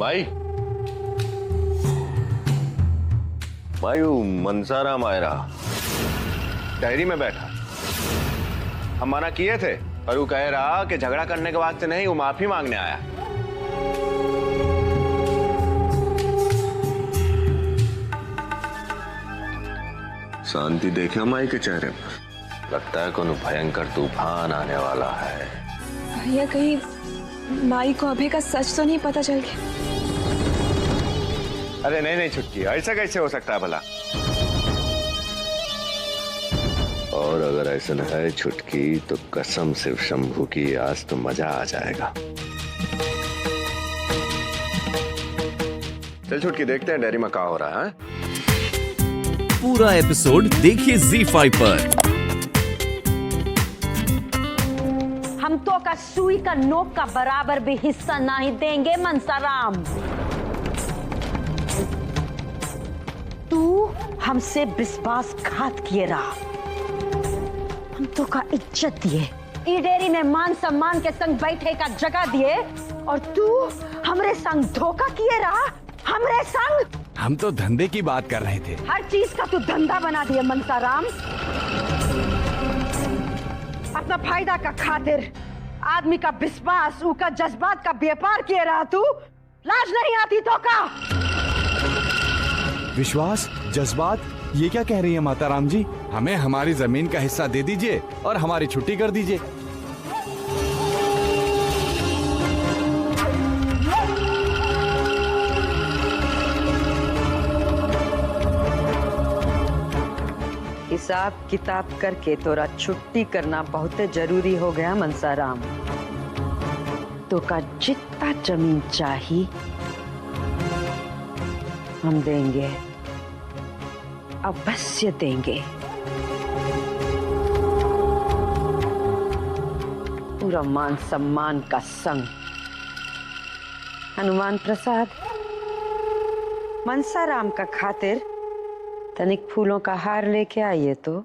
भाई भाई वो मनसाराम आयरा डायरी में बैठा। हम मना किए थे पर वो कह रहा कि झगड़ा करने के वास्ते नहीं, वो माफी मांगने आया। शांति देखे माई के चेहरे पर, लगता है कोनो भयंकर तूफान आने वाला है। भैया कहीं माई को अभी का सच तो नहीं पता चल गया? अरे नहीं नहीं छुटकी, ऐसा कैसे हो सकता है भला? और अगर ऐसा न है छुटकी तो कसम सिर्फ शंभू की, आज तो मजा आ जाएगा। चल छुटकी देखते हैं डेयरी में क्या हो रहा है। पूरा एपिसोड देखिए ZEE5 पर। हम तो का सुई का नोक का बराबर भी हिस्सा नहीं देंगे मनसाराम। तू हमसे विश्वासघात किए रहा, हम तो का इज्जत दिए, ई डेरी में मान सम्मान के संग बैठे का जगह दिए, और तू हमरे संग धोखा किए रहा। हमरे संग हम तो धंधे की बात कर रहे थे। हर चीज का तू धंधा बना दिया मनसाराम। अपना फायदा का खातिर आदमी का विश्वास, उसका जज्बात का व्यापार किए रहा तू। लाज नहीं आती तो का? विश्वास, जज्बात, ये क्या कह रही है माता राम जी? हमें हमारी जमीन का हिस्सा दे दीजिए और हमारी छुट्टी कर दीजिए। हिसाब किताब करके तोरा छुट्टी करना बहुत जरूरी हो गया मनसाराम। तो का जितना जमीन चाहिए हम देंगे, अवश्य देंगे। पूरा मान सम्मान का संग। हनुमान प्रसाद, मनसाराम का खातिर तनिक फूलों का हार लेके आइए तो।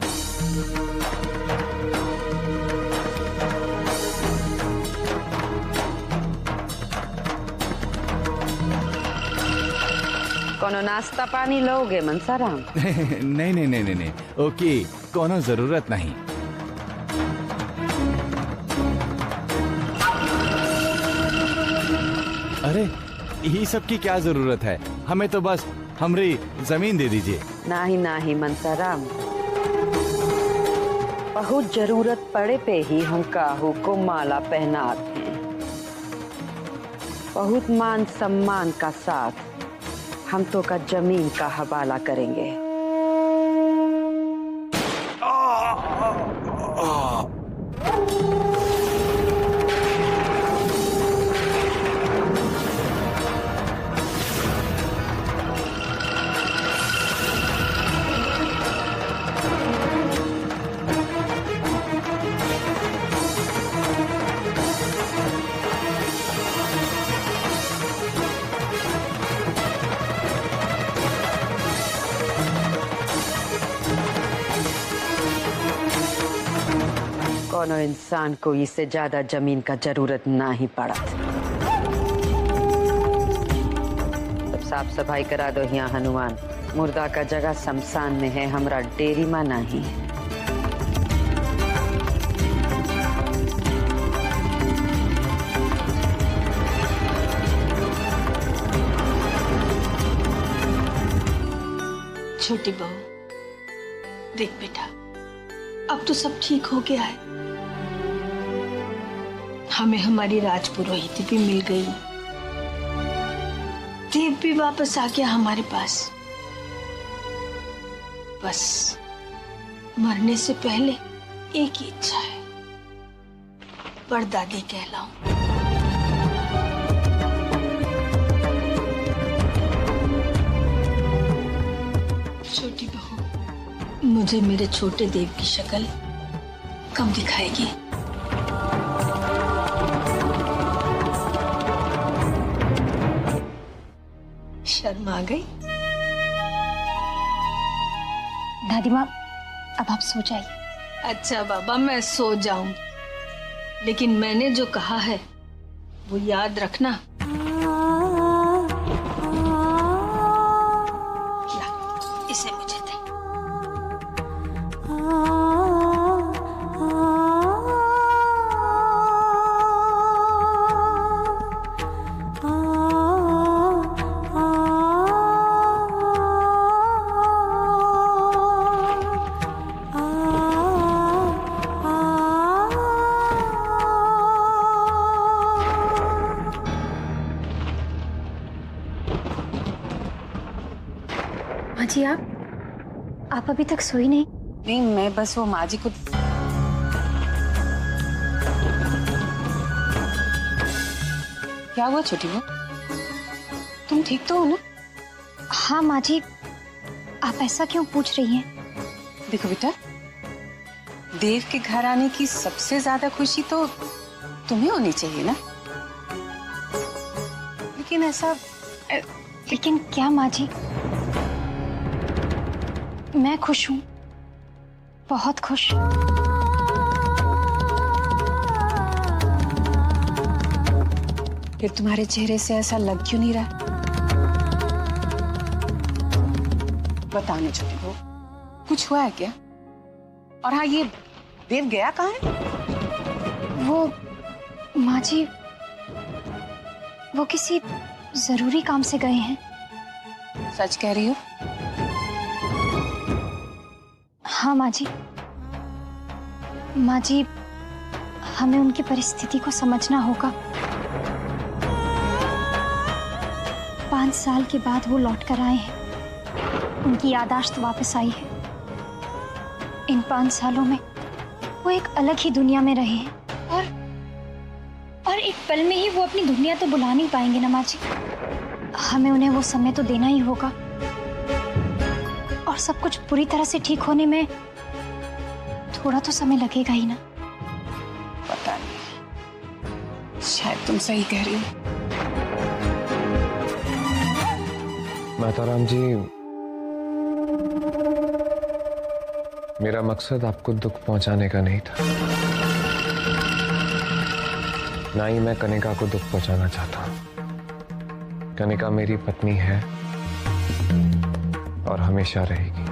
कोनो नाश्ता पानी लोगे मनसाराम? नहीं नहीं नहीं नहीं, ओके, कोनो जरूरत नहीं। अरे ये सब की क्या जरूरत है? हमें तो बस हमारी जमीन दे दीजिए। नहीं नहीं मनसाराम, बहुत जरूरत पड़े पे ही हम काहू को माला पहनाते हैं। बहुत मान सम्मान का साथ हम तो का जमीन का हवाला करेंगे। कोनो इंसान को इससे ज्यादा जमीन का जरूरत नहीं पड़ा। सब साफ सफाई करा दो यहाँ हनुमान। मुर्दा का जगह शमशान में है, हमरा डेरी में नहीं। छोटी बहू, देख बेटा, अब तो सब ठीक हो गया है। हमें हमारी राजपुरोहित भी मिल गई, देव भी वापस आ गया हमारे पास। बस मरने से पहले एक ही इच्छा है, परदादी कहलाऊं। छोटी बहू, मुझे मेरे छोटे देव की शक्ल कम दिखाएगी। शर्म आ गई? दादी माँ, अब आप सो जाइए। अच्छा बाबा, मैं सो जाऊं, लेकिन मैंने जो कहा है वो याद रखना। जी आप अभी तक सोई नहीं? नहीं, मैं बस वो माँ जी को। क्या हुआ छोटी बहू, तुम ठीक तो हो ना? हाँ माँ जी, आप ऐसा क्यों पूछ रही हैं? देखो बेटा, देव के घर आने की सबसे ज्यादा खुशी तो तुम्हें होनी चाहिए ना, लेकिन ऐसा। लेकिन क्या माँ जी? मैं खुश हूँ, बहुत खुश। फिर तुम्हारे चेहरे से ऐसा लग क्यों नहीं रहा? बताने छोटी बहू, कुछ हुआ है क्या? और हाँ, ये देव गया कहाँ है? वो माँ जी, वो किसी जरूरी काम से गए हैं। सच कह रही हो? हाँ माँ जी। माँ जी, हमें उनकी परिस्थिति को समझना होगा। 5 साल के बाद वो लौट कर आए हैं, उनकी याददाश्त वापस आई है। इन 5 सालों में वो एक अलग ही दुनिया में रहे हैं और एक पल में ही वो अपनी दुनिया तो बुला नहीं पाएंगे ना माँ जी। हमें उन्हें वो समय तो देना ही होगा, और सब कुछ पूरी तरह से ठीक होने में थोड़ा तो समय लगेगा ही ना। पता नहीं, शायद तुम सही कह रही हो। माताराम जी, मेरा मकसद आपको दुख पहुंचाने का नहीं था, ना ही मैं कनिका को दुख पहुंचाना चाहता हूं। कनिका मेरी पत्नी है और हमेशा रहेगी।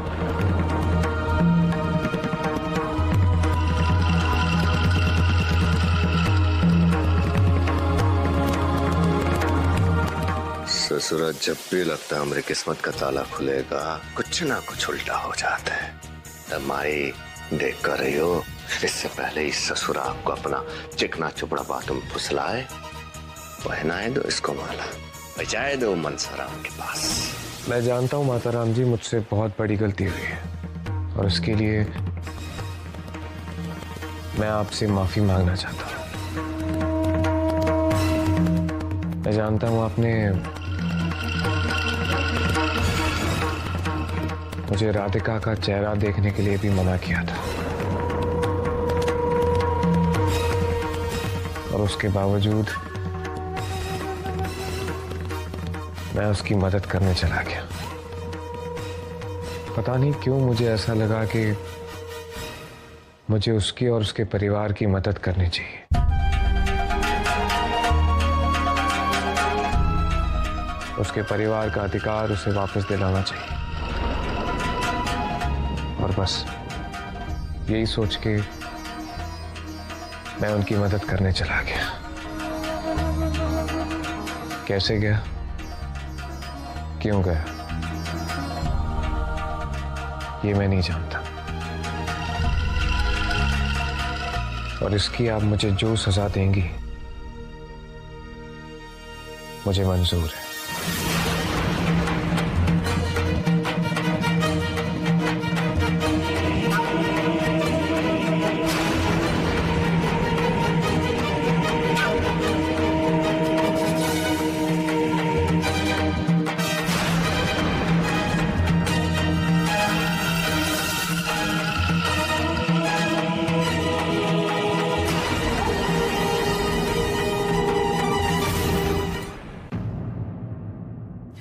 ससुरा, जब भी लगता है हमारी किस्मत का ताला खुलेगा, कुछ ना कुछ उल्टा हो जाता है। माई देख कर रही हो, इससे पहले ही ससुरा आपको अपना चिकना चुपड़ा बातों में फुसलाए, पहनाए दो इसको माला, बजाए दो मनसाराम के पास। मैं जानता हूं माताराम जी, मुझसे बहुत बड़ी गलती हुई है और उसके लिए मैं आपसे माफी मांगना चाहता हूं। मैं जानता हूं आपने मुझे राधिका का चेहरा देखने के लिए भी मना किया था, और उसके बावजूद मैं उसकी मदद करने चला गया। पता नहीं क्यों मुझे ऐसा लगा कि मुझे उसकी और उसके परिवार की मदद करनी चाहिए। उसके परिवार का अधिकार उसे वापस दिलाना चाहिए, और बस यही सोच के मैं उनकी मदद करने चला गया। कैसे गया, क्यों गया, ये मैं नहीं जानता, और इसकी आप मुझे जो सजा देंगी मुझे मंजूर है।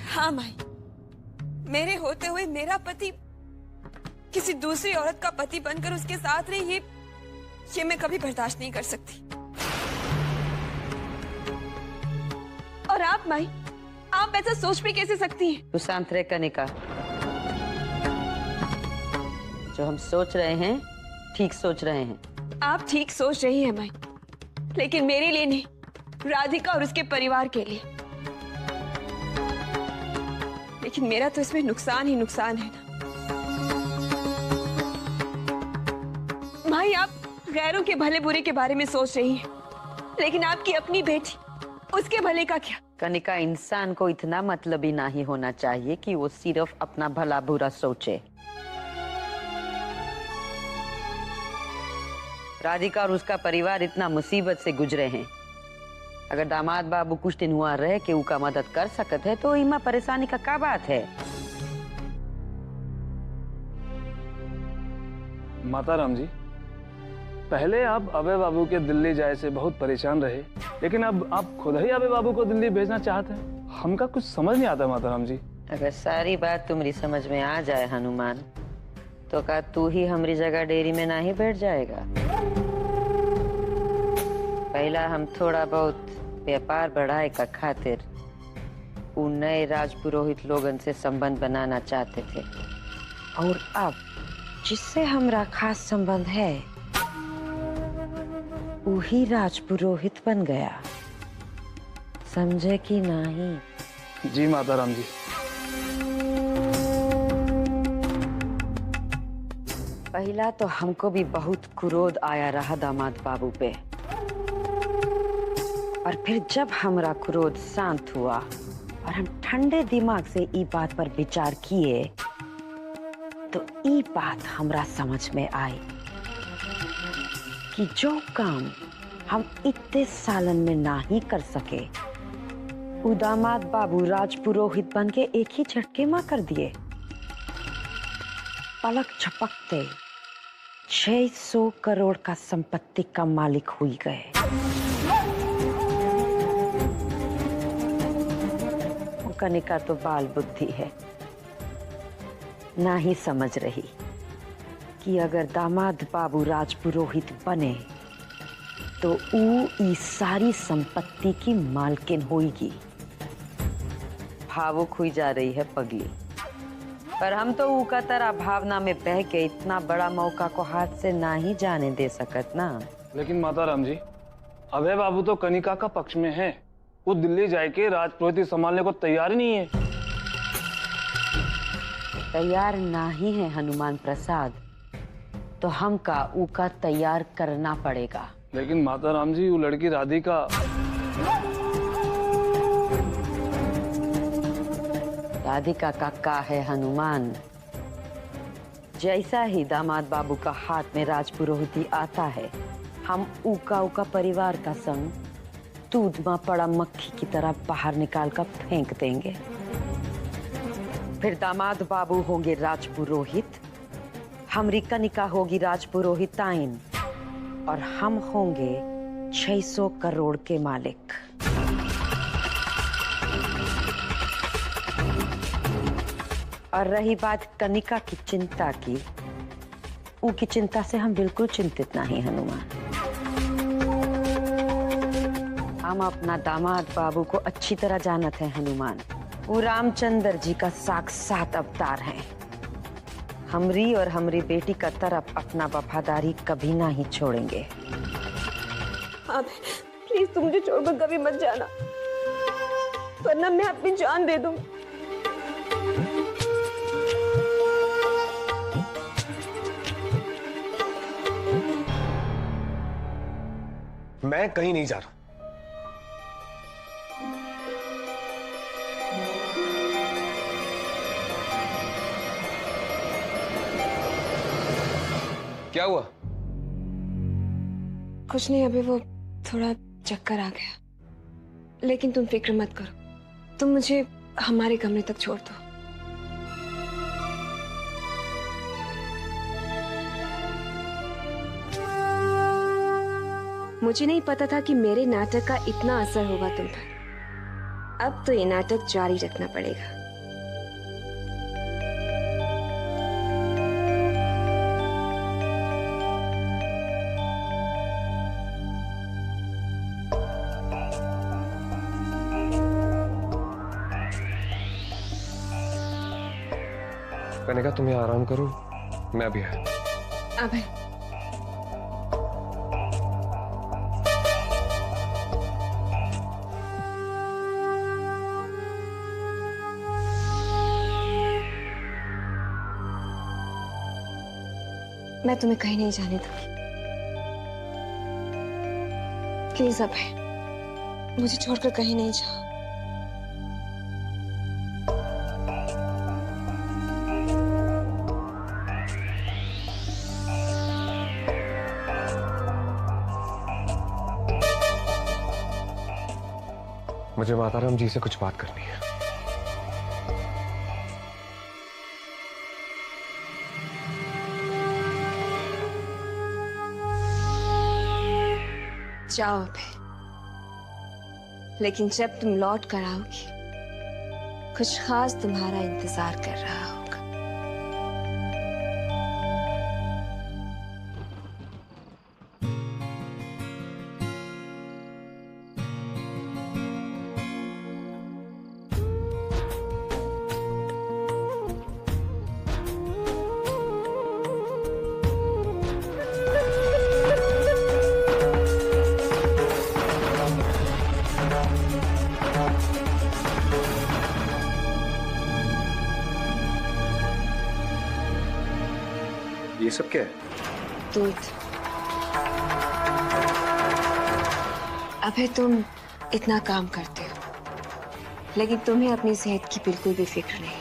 हाँ माई, मेरे होते हुए मेरा पति किसी दूसरी औरत का पति बनकर उसके साथ रहे, ये मैं कभी बर्दाश्त नहीं कर सकती। और आप माई, आप ऐसा सोच भी कैसे सकती हैं? तू शांत रह कनिका, जो हम सोच रहे हैं ठीक सोच रहे हैं। आप ठीक सोच रही हैं माई, लेकिन मेरे लिए नहीं, राधिका और उसके परिवार के लिए। लेकिन मेरा तो इसमें नुकसान ही नुकसान है ना। माई, आप गैरों के भले बुरे के बारे में सोच रही हैं, लेकिन आपकी अपनी बेटी उसके भले का क्या? कनिका, इंसान को इतना मतलबी नहीं होना चाहिए कि वो सिर्फ अपना भला बुरा सोचे। राधिका और उसका परिवार इतना मुसीबत से गुजरे हैं। अगर दामाद बाबू कुछ दिन हुआ रहे कि उनका मदद कर सकते है तो इमा परेशानी का क्या बात है। माता राम जी, पहले आप अभय बाबू के दिल्ली जाए से बहुत परेशान रहे, लेकिन अब आप खुद ही अभय बाबू को दिल्ली भेजना चाहते हैं। हमका कुछ समझ नहीं आता माता राम जी। अगर सारी बात तुम्हारी समझ में आ जाए हनुमान, तो क्या तू ही हमारी जगह डेयरी में नहीं बैठ जाएगा? पहला हम थोड़ा बहुत व्यापार बढ़ाए का खातिर उन नए राजपुरोहित लोगन से संबंध बनाना चाहते थे, और अब जिससे हमरा खास संबंध है वही राजपुरोहित बन गया। समझे कि नहीं? जी माता राम जी। पहला तो हमको भी बहुत क्रोध आया रहा दामाद बाबू पे, और फिर जब हमरा क्रोध शांत हुआ और हम ठंडे दिमाग से ई बात पर विचार किए तो ई बात हमरा समझ में आई कि जो काम हम इतने सालन में नहीं कर सके वो दामाद बाबू राजपुरोहित बन के एक ही झटके में कर दिए। पलक झपकते 600 करोड़ का संपत्ति का मालिक हुई गए। कनिका तो बाल बुद्धि है, ना ही समझ रही कि अगर दामाद बाबू राजपुरोहित बने तो ऊ इस सारी संपत्ति की मालकिन होगी। भावुक हुई जा रही है पगली, पर हम तो ऊ का तरह भावना में बह के इतना बड़ा मौका को हाथ से ना ही जाने दे सकत ना। लेकिन माता राम जी, अभय बाबू तो कनिका का पक्ष में है। वो दिल्ली जाके राजपुरोहित संभालने को तैयार ही नहीं है। तैयार ना ही है हनुमान प्रसाद, तो हम का ऊ का तैयार करना पड़ेगा। लेकिन माता राम जी, वो लड़की राधिका। राधिका का है हनुमान। जैसा ही दामाद बाबू का हाथ में राजपुरोहिती आता है, हम उका परिवार का संग दूध में पड़ा मक्खी की तरह बाहर निकाल कर फेंक देंगे। फिर दामाद बाबू होंगे राजपुरोहित, हमरी कनिका होगी राजपुरोहिताइन, और हम होंगे 600 करोड़ के मालिक। और रही बात कनिका की चिंता की, उनकी चिंता से हम बिल्कुल चिंतित नहीं हनुमान। हम अपना दामाद बाबू को अच्छी तरह जानते हैं हनुमान। वो रामचंद्र जी का साक्षात अवतार है। हमरी और हमरी बेटी का तरफ अपना वफादारी कभी नहीं छोड़ेंगे। हाँ प्लीज, तुम मुझे छोड़कर कभी मत जाना, वरना मैं अपनी जान दे दूं। मैं कहीं नहीं जा रहा। क्या हुआ? कुछ नहीं, अभी वो थोड़ा चक्कर आ गया। लेकिन तुम फिक्र मत करो, तुम मुझे हमारे कमरे तक छोड़ दो। मुझे नहीं पता था कि मेरे नाटक का इतना असर होगा तुम पर। अब तो ये नाटक जारी रखना पड़ेगा। कनिका, तुम यहाँ आराम करो, मैं अभी आया। अभय, मैं तुम्हें कहीं नहीं जाने दूंगी। प्लीज अभय, मुझे छोड़कर कहीं नहीं जाओ। मुझे माताराम जी से कुछ बात करनी है। जाओ अभय, लेकिन जब तुम लौट कर आओगी कुछ खास तुम्हारा इंतजार कर रहा होगा। ये सब क्या है? दूध। अभय, तुम इतना काम करते हो लेकिन तुम्हें अपनी सेहत की बिल्कुल भी फिक्र नहीं।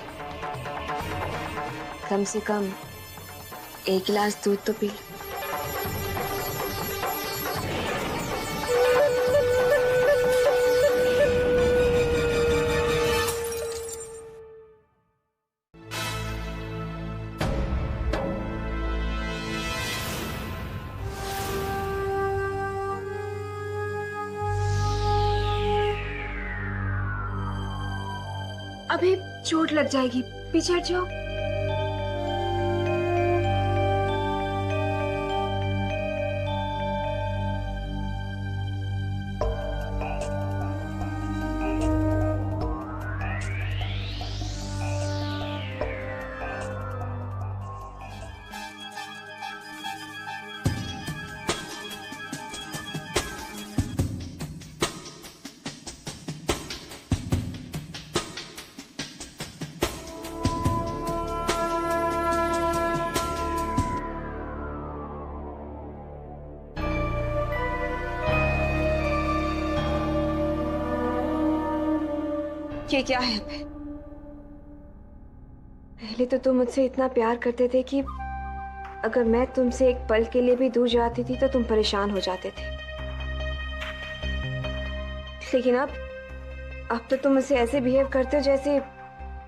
कम से कम एक गिलास दूध तो पी लो। अभी चोट लग जाएगी, पीछे हट जाओ। ये क्या है अभय? पहले तो तुम मुझसे इतना प्यार करते थे कि अगर मैं तुमसे एक पल के लिए भी दूर जाती थी तो तुम परेशान हो जाते थे। लेकिन अब तो तुम मुझसे ऐसे बिहेव करते हो जैसे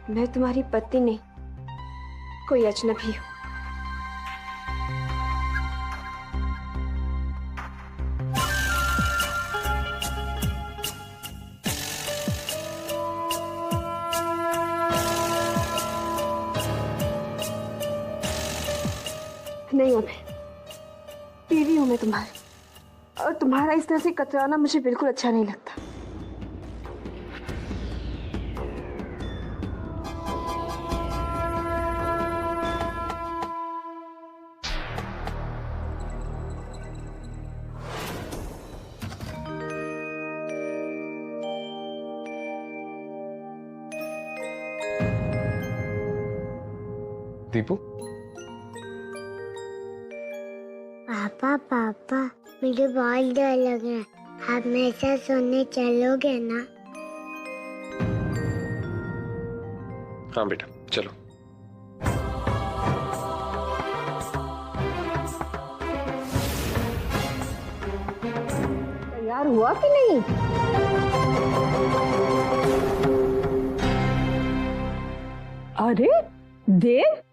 मैं तुम्हारी पत्नी नहीं, कोई अजनबी हो। नहीं अभय, बीवी हूं मैं तुम्हारी, और तुम्हारा इस तरह से कतराना मुझे बिल्कुल अच्छा नहीं लगता। दीपू, पापा पापा मुझे बहुत डर लग रहा है, आप मेरे साथ सोने चलोगे ना? हाँ बेटा चलो। तैयार हुआ कि नहीं? अरे देव,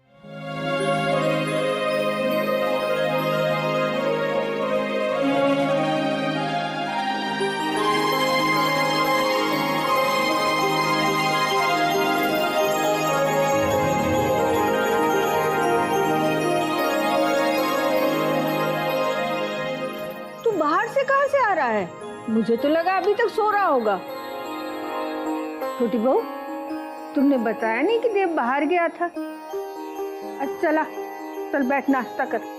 बाहर से कहां से आ रहा है? मुझे तो लगा अभी तक सो रहा होगा। छोटी बहू, तुमने बताया नहीं कि देव बाहर गया था? अच्छा चला, चल बैठ नाश्ता कर।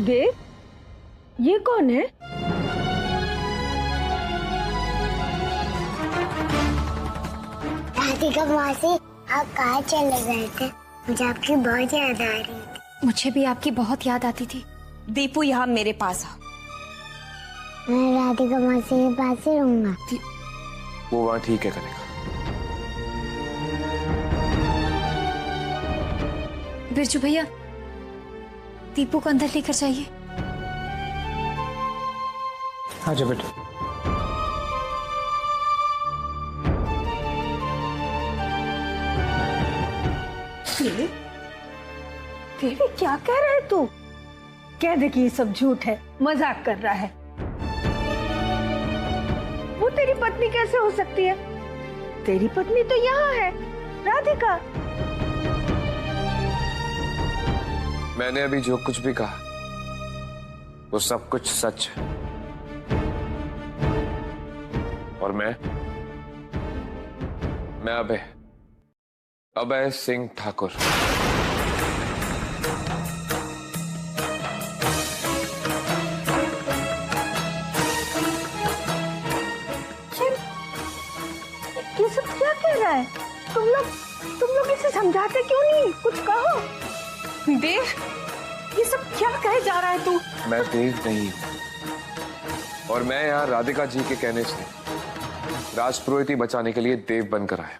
देव, ये कौन है? राधिका मौसी, आप कहाँ चले गए थे? मुझे आपकी बहुत याद आ रही थी। मुझे भी आपकी बहुत याद आती थी। दीपू, यहाँ मेरे पास आ। मैं राधिका मौसी के पास ही रहूंगा। वो वहाँ ठीक है कनेका। बिरजू भैया, दीपू को अंदर लेकर जाइए। हाँ जा बेटा। देवी, क्या कह रहा है तू? कह दे कि ये सब झूठ है, मजाक कर रहा है। वो तेरी पत्नी कैसे हो सकती है? तेरी पत्नी तो यहाँ है, राधिका। मैंने अभी जो कुछ भी कहा वो सब कुछ सच है। और मैं अभय सिंह ठाकुर। ये सब क्या कह रहा है? तुम लोग इसे समझाते क्यों नहीं? कुछ कहो। देव, ये सब क्या कहे जा रहा है तू? मैं देव नहीं हूं, और मैं यहाँ राधिका जी के कहने से राजपुरोहिती बचाने के लिए देव बनकर आया।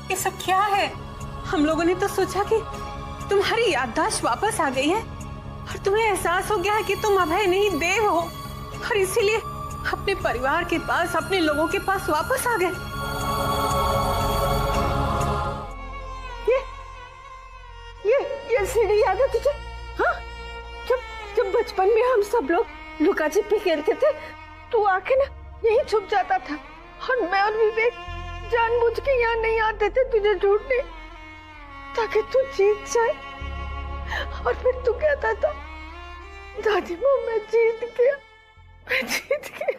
ये सब क्या है? हम लोगों ने तो सोचा कि तुम्हारी याददाश्त वापस आ गई है और तुम्हें एहसास हो गया है कि तुम अभय नहीं देव हो, और इसीलिए अपने परिवार के पास, अपने लोगों के पास वापस आ गए। ये सीढ़ी याद है तुझे? हाँ, जब बचपन में हम सब लोग लुका छिपी खेलते थे, तू आके ना यहीं छुप जाता था, और मैं और विवेक जानबूझ के यहाँ नहीं आते थे तुझे ढूंढने, ताकि तू जीत जाए। और फिर तू कहता था, दादी माँ मैं जीत गया, मैं जीत गया।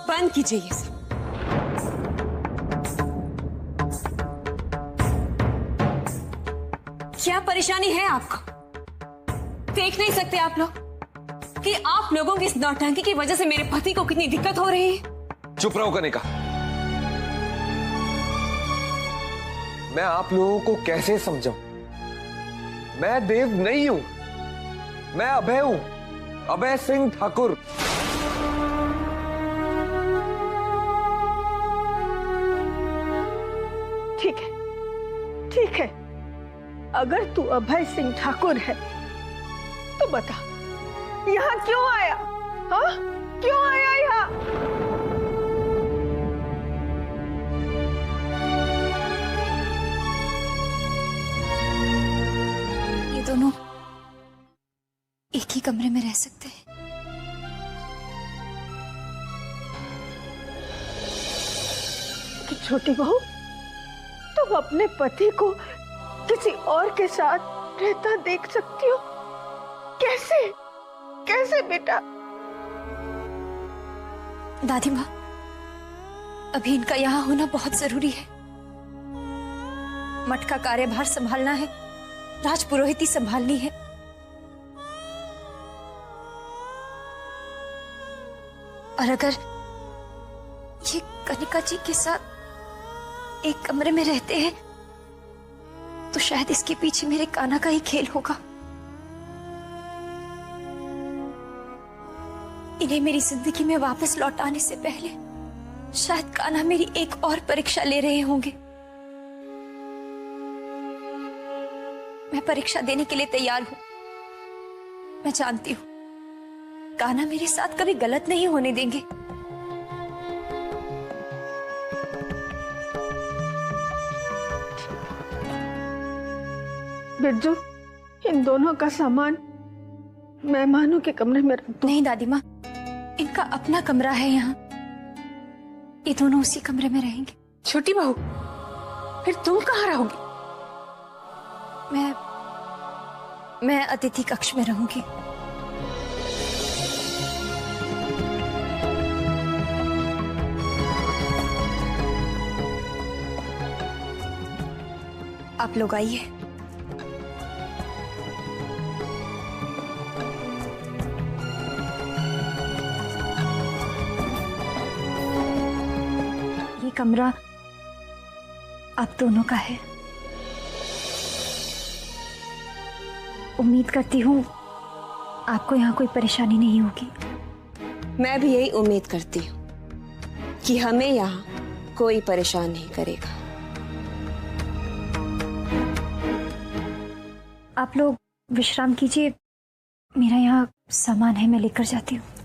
बंद कीजिए ये सब। क्या परेशानी है आपको? देख नहीं सकते आप लोग कि आप लोगों की इस नौटंकी की वजह से मेरे पति को कितनी दिक्कत हो रही है? चुप रहो कनिका। मैं आप लोगों को कैसे समझाऊं? मैं देव नहीं हूं, मैं अभय हूं, अभय सिंह ठाकुर। ठीक है, अगर तू अभय सिंह ठाकुर है तो बता, यहाँ क्यों आया? हाँ, क्यों आया यहाँ? ये दोनों एक ही कमरे में रह सकते हैं। कि छोटी बहू, तुम अपने पति को किसी और के साथ रहता देख सकती हो? कैसे कैसे बेटा? दादी माँ, अभी इनका यहाँ होना बहुत जरूरी है। मठ का कार्यभार संभालना है, राजपुरोहिती संभालनी है। और अगर ये कनिका जी के साथ एक कमरे में रहते हैं तो शायद इसके पीछे मेरे कान्हा का ही खेल होगा। इन्हें मेरी जिंदगी में वापस लौट आने से पहले शायद कान्हा मेरी एक और परीक्षा ले रहे होंगे। मैं परीक्षा देने के लिए तैयार हूं। मैं जानती हूं कान्हा मेरे साथ कभी गलत नहीं होने देंगे। बिरजू, इन दोनों का सामान मेहमानों के कमरे में रख दो। नहीं दादी माँ, इनका अपना कमरा है यहाँ, ये दोनों उसी कमरे में रहेंगे। छोटी बहू, फिर तुम कहाँ रहोगी? मैं अतिथि कक्ष में रहूंगी। आप लोग आइए। ये कमरा आप दोनों का है। उम्मीद करती हूँ आपको यहाँ कोई परेशानी नहीं होगी। मैं भी यही उम्मीद करती हूँ कि हमें यहाँ कोई परेशान नहीं करेगा। आप लोग विश्राम कीजिए, मेरा यहाँ सामान है, मैं लेकर जाती हूँ।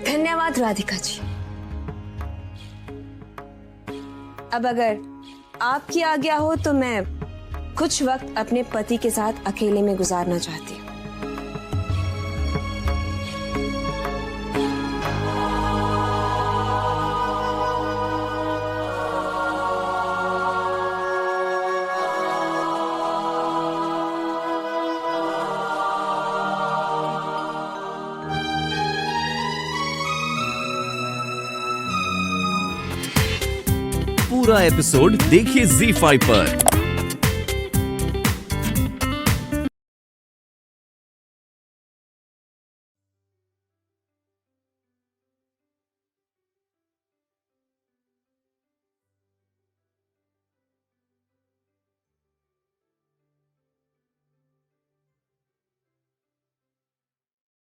धन्यवाद राधिका जी। अब अगर आपकी आज्ञा हो तो मैं कुछ वक्त अपने पति के साथ अकेले में गुजारना चाहती हूँ। पूरा एपिसोड देखिए ZEE5 पर।